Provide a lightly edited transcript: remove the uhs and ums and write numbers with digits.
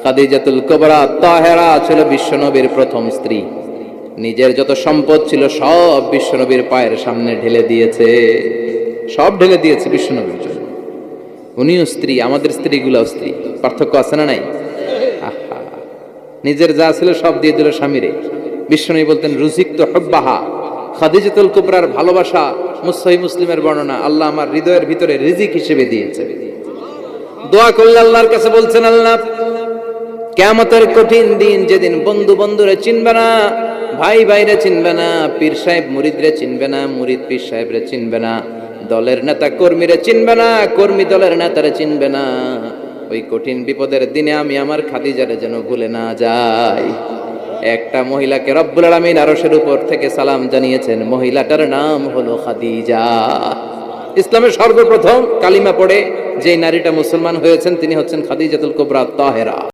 খাদিজাতুল কুবরা তাহেরা ছিল বিশ্বনবীর প্রথম স্ত্রী। নিজের যত সম্পদ ছিল সব বিশ্বনবীর পায়ের সামনে ঢেলে দিয়েছে, সব ঢেলে দিয়েছে বিশ্বনবীর জন্য। উনিও স্ত্রী, আমাদের স্ত্রীগুলাও স্ত্রী, পার্থক্য আছে না নাই? আহা, নিজের যা ছিল সব দিয়ে দিল স্বামীরে। বিশ্বনবী বলতেন রুজিকতু হুব্বাহা, খাদিজাতুল কুবরার ভালোবাসা সহিহ মুসলিমের বর্ণনা, আল্লাহ আমার হৃদয়ের ভিতরে রিজিক হিসেবে দিয়েছে। দোয়া করলে আল্লাহর কাছে বলছেন, আল্লাহ কিয়ামতের কঠিন দিন, যেদিন বন্ধু বন্ধুরে চিনবে না, ভাই ভাইরে চিনবে না, পীর সাহেব মুরিদরে চিনবে না, মুরিদ পীর সাহেবরে চিনবে না, দলের নেতা কর্মীরে চিনবে না, কর্মী দলের নেতারে চিনবে না, ওই কঠিন বিপদের দিনে আমি আমার খাদিজারে যেন ভুলে না যাই। একটা মহিলাকে রব্বুল আলামিন আরশের উপর থেকে সালাম জানিয়েছেন, মহিলাটার নাম হলো খাদিজা। ইসলামের সর্বপ্রথম কালিমা পড়ে যে নারীটা মুসলমান হয়েছেন তিনি হচ্ছেন খাদিজাতুল কুবরা তাহেরা।